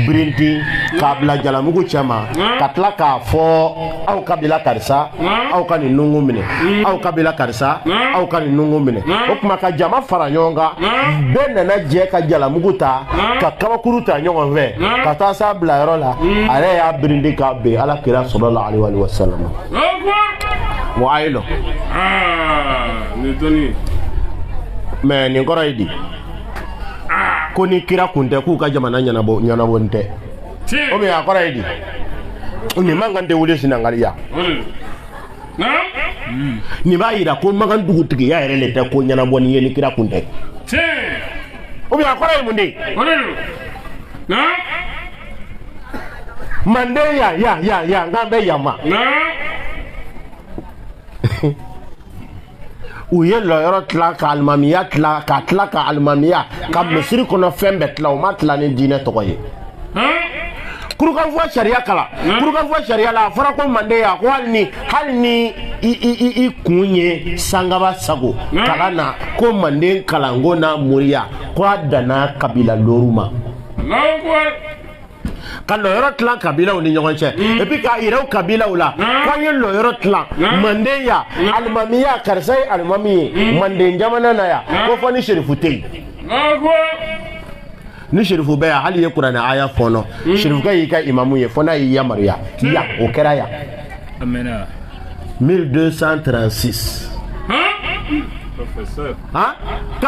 brinti ka bla jalamugo chama katla ka fo au kabila karsa au kan nungu mine au kabila karsa au kan nungu mine o kuma ka jama faranyonga ben na je ka jalamugo ta ka kabakuru ta nyongo ve ka ta sa bla rola are ya brinti ka be ala kira sallallahu alaihi wa sallama wa ailo ne doni mais ni ngoro idi ko ni kira kunte ku ka jamana nyana bonte o me akora idi ni mangande wule sinangaliya ni b'a yira ko magan dugutigiya yɛrɛ le tɛ ko ɲɛnabɔ ni ye ni kira kun tɛ ou bien a kɔrɔ ye mun de mande ya ngan bɛ yama u ye lɔyɔrɔ tila ka alimamiya tila ka tila ka alimamiya ka misiri kɔnɔ fɛn bɛɛ tila u ma tila ni diinɛ tɔgɔ ye kurukanfuga sariya kala kurukanfuga sariya la a fɔra ko mande ya ko hali ni i kun ye sangaba sago kalan na ko mande kalanko n'a moriya ko a danna kabila lɔɔru ma ka lɔyɔrɔ tilan kabilaw ni ɲɔgɔn cɛ et puis k'a yira o kabilaw la ko an ye lɔyɔrɔ tilan manden ya alimamiya karisa ye alimami ye manden jamana na ya ko fɔ ni sherifu tɛ yen ni sherifu bɛ yan hali ye kuranɛ aya fɔnɔ sherifukɛ y'i ka imamu ye fɔ n'a y'i yamaruya ya o kɛra yan 1236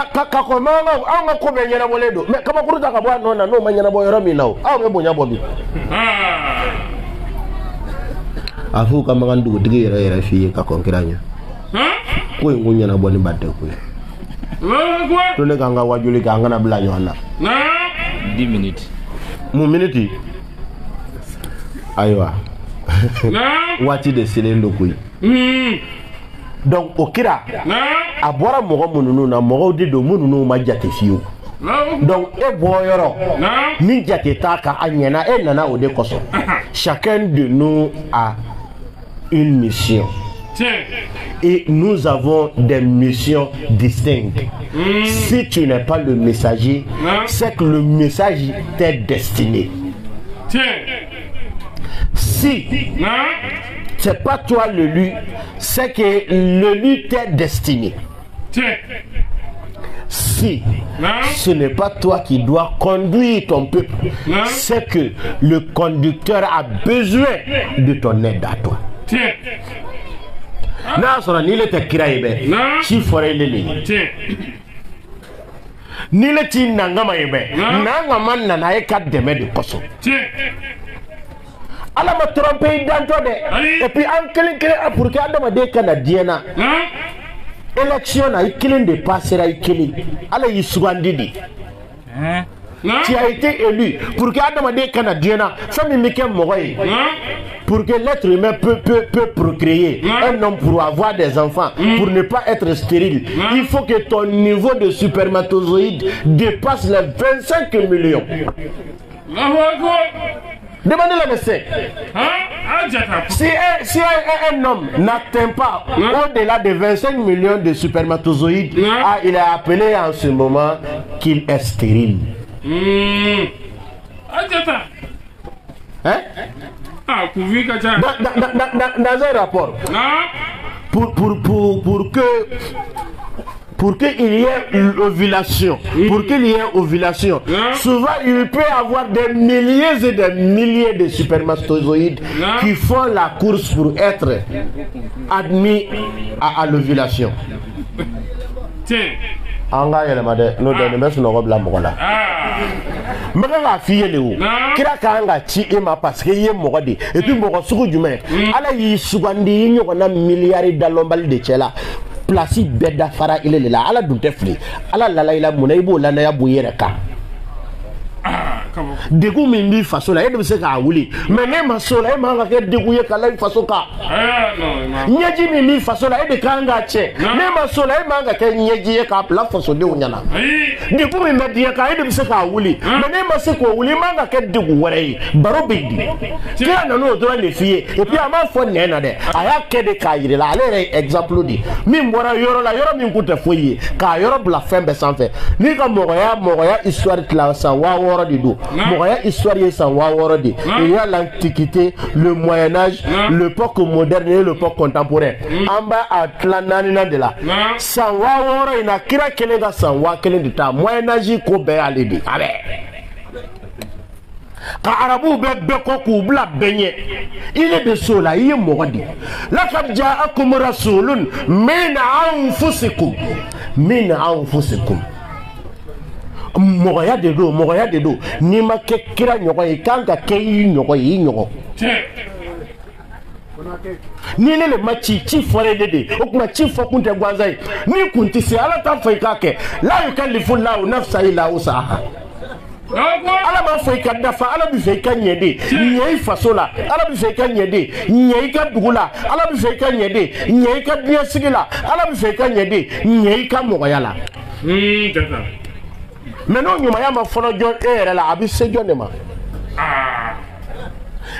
ka ko ma an ka ko bɛ ɲɛnabɔlen don mais kabakuru ta ka bɔ a nɔ na n'o ma ɲɛnabɔ yɔrɔ min na o aw bɛ bonya bɔ bi a f'u ka magan dugutigi yɛrɛ f'i ye ka kɔn kira ɲɛ ko in ko ɲɛnabɔ ni ba tɛ ko ye to ne k'an ka wajuli kɛ an kana bila ɲɔgɔn na 10 minutes mun miniti ayiwa waati de selen don koyi donc o kira a bɔra mɔgɔ minnu na mɔgɔw de don minnu ma jate fiyewu donc e bɔ yɔrɔ ni jate t'a kan a ɲɛna e nana o de kosɔn chacun de nous a une mission et nous avons des missions distinctes. Si tu n'es pas le messager, c'est que le message t'est destiné. Si c'est pas toi l'élu, c'est que l'élu t'est destiné. Si ce n'est pas toi qui dois conduire ton peuple, c'est que le conducteur a besoin de ton aide à toi. N'a sɔrɔ ni le tɛ kira ye bɛ ci fɔra ile le ni le t'i nangama ye bɛ nangama nana e ka dɛmɛ de kosɔn ala ma trompe i dantɔ dɛ et puis an kelen kelen pour que adamaden kana diɲɛ na élection na i kelen de passera i kelen ala y'i sugandi de tu as été élu pour que adamaden kana diɲɛ na fɛn min bɛ kɛ mɔgɔ ye pour que l'être humain peut procréer un homme pour avoir des enfants pour ne pas être stérile il faut que ton niveau de spermatozoïde dépasse les 25 millions. Demandez le médecin. Si un homme n'atteint pas au-delà de 25 millions de spermatozoïdes, il est appelé en ce moment qu'il est stérile. Hein? Dans un rapport, pour qu'il y ait ovulation, souvent il peut y avoir des milliers et des milliers de spermatozoïdes qui font la course pour être admis à l'ovulation. Anga yɛlɛma dɛ n'o tɛ nin bɛ sunɔgɔ bila mɔgɔ la n bɛ k'a f'i ye de o kira kan ka ci e ma parce que i ye mɔgɔ de et puis mɔgɔ sugu jumɛn ala y'i sugandi i ɲɔgɔnna miliyari dalɔnbali de cɛ la place bɛɛ dafara ile de la ala dun tɛ fili ala lala i la mun na i b'o lanaya bon i yɛrɛ kan degun min b'i faso la e de bɛ se k'a wuli mais ne ma so la e man ka kɛ degun ye ka la i faso kan ɲɛji min b'i faso la e de kan k'a cɛ ne ma so la e man ka kɛ ɲɛji ye k'a bila fasodenw ɲɛna degun min bɛ diɲɛ kan e de bɛ se k'a wuli mais ne ma se k'o wuli i man ka kɛ degun wɛrɛ ye baro bɛ yen kira nana o dɔrɔn de f'i ye et puis a m'a fɔ nɛn na dɛ a y'a kɛ de k'a yir'i la ale yɛrɛ ye exemple de min bɔra yɔrɔ la yɔrɔ min kun tɛ foyi ye k'a yɔrɔ bila fɛn bɛɛ sanfɛ n'i ka mɔgɔya histoire tila san 6000 de don mɔgɔya histoire ye san 6000 de il y a l'antiquité le moyen âge l'époque moderne et l'époque contemporaine an b'a a tila naaninan de la san 6000 in na kira kelen ka san 1000 de ta moyen âge ko bɛɛ y'ale de a bɛ ka arabuw bɛɛ kɔ k'u bila bɛɛ ɲɛ ile bɛ so la i ye mɔgɔ de laqad ja'akum rasulun min anfusikum mɔgɔya de don n'i ma kɛ kira ɲɔgɔn ye kan ka kɛ i ɲɔgɔn ye i ɲɔgɔn ni le ma ci fore de o kuma ci fo kun te gwanzai ni kun ti se ala ta fa ikake la yukallifu Allahu nafsa illa wusaha ala ma fo ikka dafa ala bi fe kan yede nyei fasola ala bi fe kan yede nyei ka dugula ala bi fe kan yede nyei ka diya sigila ala bi fe kan yede nyei ka mogoyala meno nyuma ya ma fono jo ere la abi se jo ne ma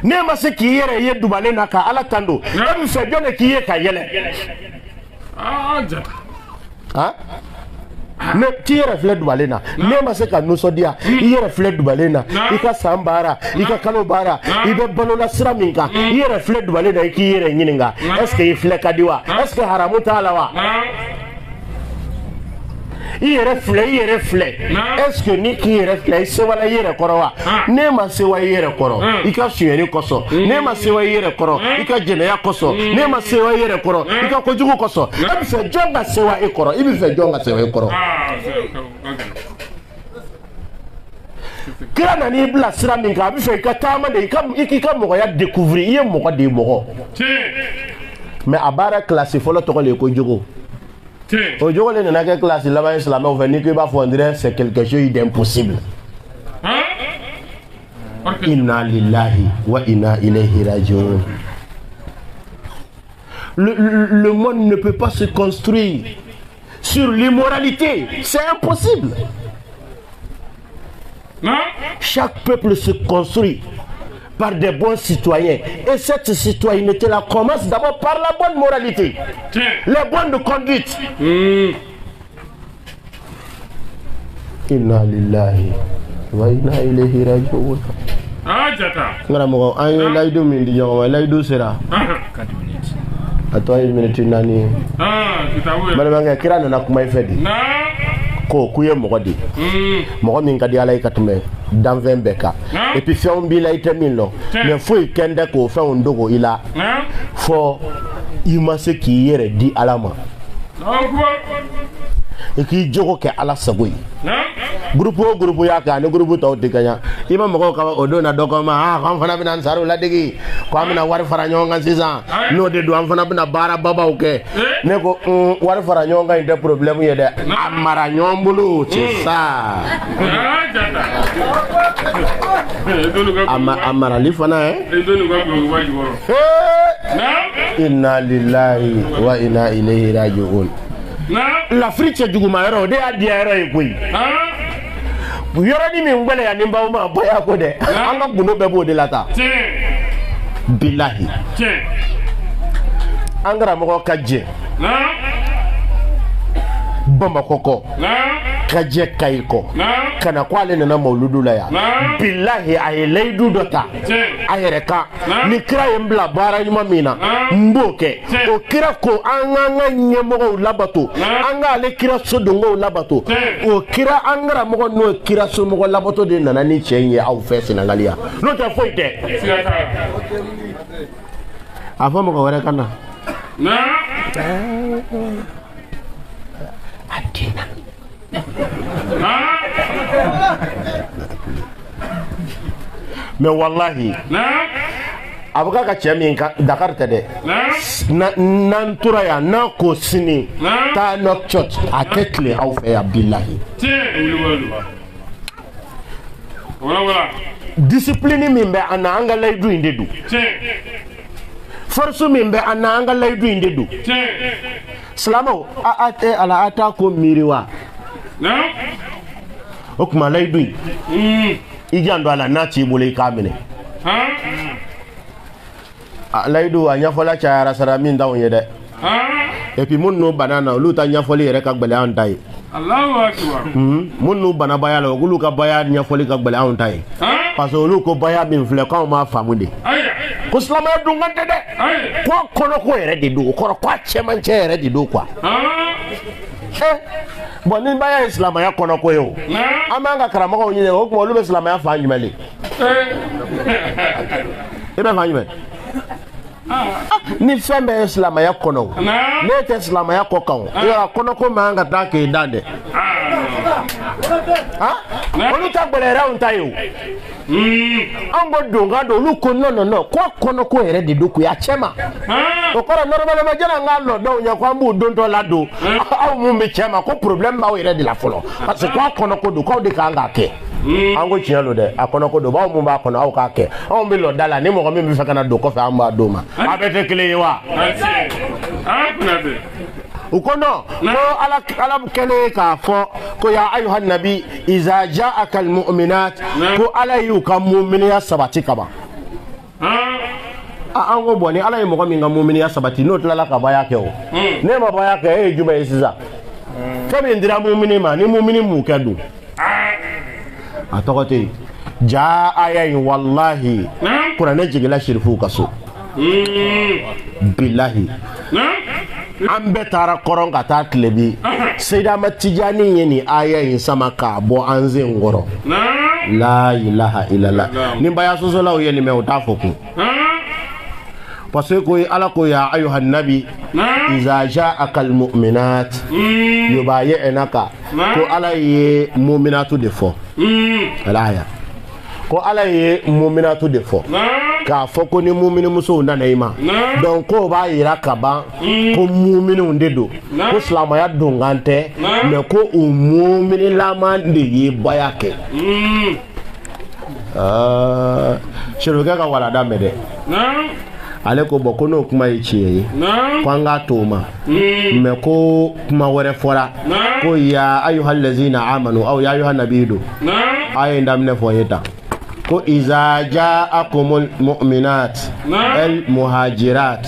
ne ma se ki yere ye dubale na ka ala tando abi fe jo ne ki ye ka yele ne ti yere fle dubale na ne ma se ka nuso dia yere fle dubale na ika sambara ika kalo bara ibe balola sira minka yere fle dubale na ki yere nyininga est-ce que fle kadiwa est-ce que haramu talawa yere fle est-ce que ni ki yere fle se wala yere korowa ne ma se wa yere koro ika suyeni koso ne ma se wa yere koro ika jeneya koso ne ma se wa yere koro ika kojugu koso ibi fe jonga se wa ikoro ibi fe jonga se wa ikoro kira na ni bla sira min ka bi fe ka tama de ka mogo ya découvrir ye mogo de mogo mais abara classe folo to ko le kojugu au jour où les nana classe là-bas islam on venir que va fondre c'est quelque chose d'impossible. Inna lillahi wa inna ilayhi rajiun. Le monde ne peut pas se construire sur l'immoralité, c'est impossible. Chaque peuple se construit par des bons citoyens. Et cette citoyenneté-là commence d'abord par la bonne moralité, les bonnes conduites. Inna lillahi wa inna ilayhi raji'un. Ngara mo ayo laydo min di jonga laydo sera 4 minutes. Ato 1 minute nani. Kitabu. Bale nga kira na kuma ifedi. Ko kuye mogodi mogo min kadi ala ikatume dans 20 beka et puis fait on bila itemilo mais faut kende ko fait on dogo ila fo imase ki yere di alama et ki jogo ke ala sagoy groupe ya ka ne groupe taw diganya ima mogo ka odona dokoma kam fana binan saru la digi ko amina war fara nyonga 6 ans no de do am fana bina bara baba oke ne ko war fara nyonga inde problème yede amara nyombulu c'est ça amara li fana inna lillahi wa inna ilayhi raji'un l'Afrique c'est du gumaro de adiara ekoi yoro ni mi ngwele ya nimba uma boya ko de anga buno bebo de lata billahi angara mo kaje bamba koko kaje kaiko kana kwale na mauludu la ya billahi ay laydu dota ayereka ni kira yembla bara nyuma mina mboke o kira ko anga nyemo labato anga le kira sodongo labato o kira angara mo no kira so mo labato de nana ni chenye au fesi na ngalia no ta foite avant mo ko wara kana na adina mais wallahi abuka ka chemi Dakar tade nan turaya na ko sini ta nok church atekle au fe Abdullahi wala discipline min be ana anga laydu indedu force min be ana anga laydu indedu salamo ate ala ata ko miriwa okuma laydu ijando ala nati bole kamene laydu anya fola cha sara min dawo yede et puis munno banana luta nya foli rek ak bele antai Allahu akbar munno bana baya lo gulu ka baya nya foli ka bele antai parce que lu ko baya min fle ka ma famude ko slama du ngante de ko kono ko yere di du ko ko cheman che yere di du kwa bon ni baya islam ya kono ko yo amanga karama ko nyine ko mo lu be islam ya fa nyumeli ebe fa nyumeli ni fembe islam ya kono ne te islam ya kokan yo kono ko manga ta ke dande olu ta gbɛlɛra un ta ye o an ko donkan don olu ko non ko kɔnɔ ko yɛrɛ de don ko ya cɛ ma o kɔrɔ normalement jɛna an k'a lɔ dɔw ɲɛ ko an b'u don dɔ la don aw mun bɛ cɛ ma ko problème b'aw yɛrɛ de la fɔlɔ parce que ko a kɔnɔ ko don k'aw de kan k'a kɛ an ko tiɲɛ don dɛ a kɔnɔ ko don baw mun b'a kɔnɔ aw k'a kɛ anw bɛ lɔ da la ni mɔgɔ min bɛ fɛ ka na don kɔfɛ an b'a d'o ma a bɛɛ tɛ kelen ye wa u ko non ko ala kɛlen k'a fɔ ko ya ayuha nabi iza ja'aka almu'minat ko ala y'u ka mu'miniya sabati kaban an ko bɔn ni ala ye mɔgɔ min ka mu'miniya sabati n'o tilala ka baya kɛ o ne ma baya kɛ e ye jumɛn ye sisan fɛn min dira mu'mini ma ni mu'mini m'u kɛ dun a tɔgɔ tɛ yen ja aya in wallahi kuranɛ jigila sherifuw ka so bilahi an bɛɛ taara kɔrɔn ka taa tilebi Seydama Tijani ye nin aya in sama k'a bɔ an sen kɔrɔ la ilaha illallah ni baya sosolaw ye nin mɛn u t'a fɔ kun parce que ko ala ko ya ayuha nabi iza ja'aka almu'minat yubayi'naka ko ala ye mu'minatu de fɔ alaya ko ala ye mu'minatu de fɔ k'a fɔ ko ni mu'mini musow nana i ma donc ko b'a yira ka ban ko mu'miniw de don ko silamaya donkan tɛ mais ko o mu'minilaman de ye baya kɛ sherokɛ ka walada mɛ dɛ ale ko bɔn ko n'o kuma ye tiɲɛ ye ko an k'a to o ma mais ko kuma wɛrɛ fɔra ko ya ayuhal lazina amanu aw ya ayuhan nabi don a ye n daminɛ fɔ n ye tan ko iza ja'akumul mu'minat al muhajirat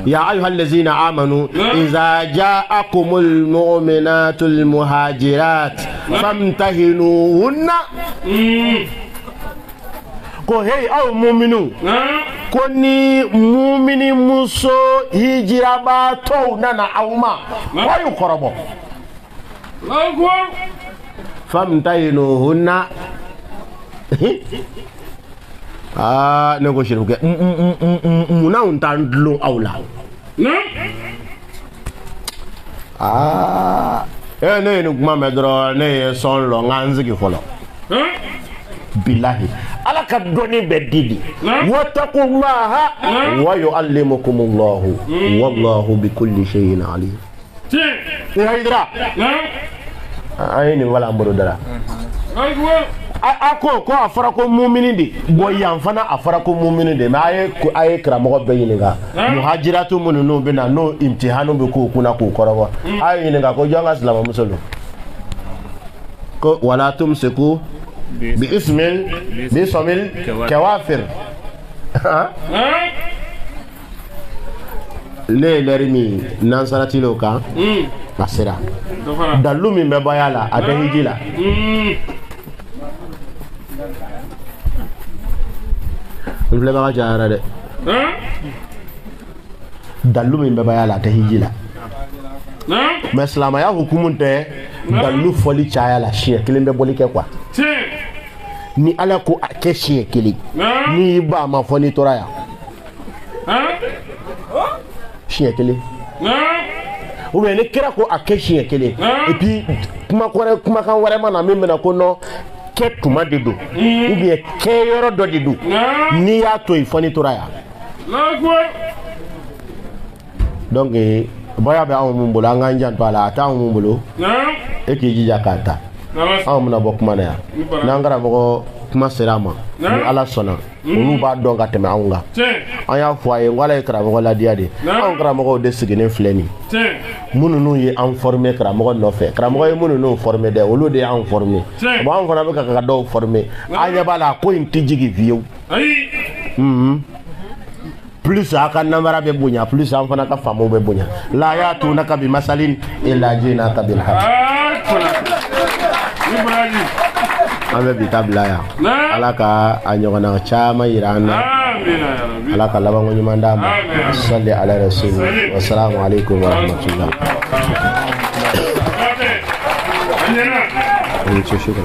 ya ayuhal lazina amanu iza ja'akumul mu'minatul muhajirat famtahinuhunna ko hey aw mu'minu ko ni mu'mini muso hijiraba to nana awma wayu korobo famtahinuhunna ne ko shiru ke muna untan dlo awla ne kuma medro ne son lo nganzigi folo billahi ala ka doni be didi wattaqullaha wa yuallimukumullahu wallahu bikulli shay'in alim ya hidra ayini wala mboro dara ako ko afara ko mu'mini de boyan fana afara ko mu'mini de ma aye kramo be yininga muhajiratu mununu be na no imtihanu be ko kuna ko korobo aye yininga ko jonga islam musulu ko wala tumsiku bi ismil bi samil kawafir le lermi nan sarati loka basira dalu min be bayala adahijila le ba jara de dalu min be bayala tahijila mais salama ya hukumunte dalu foli chaya la shia kilimbe bolike kwa ni ala ko akeshe kili ni ba ma foni toraya shia kili ou bien ne kira ko akeshe kili et puis kuma kan wara mana memena ko no ke tuma de do ou bien ke yoro do de do ni ya to foni toraya donc boya be awu mumbolo anga njan pala ata mumbolo e ki jija kata awu muna bokuma na ya nangara boko kuma serama ni ala sona olu ba don ka teme anga aya foye ngala ikra mo la diade an kra mo de sigine fleni mununu ye en former kra mo no fe kra mo ye mununu former de olu de en former bo an fana be ka do former anya bala ko intijigi vieu plus aka namara be bunya plus an fana ka famo be bunya la ya tunaka bi masalin illa jina ka bil haq ame bi tabla ya alaka anyogana chama irana alaka labango nyumanda salli ala rasul wa assalamu alaikum wa rahmatullah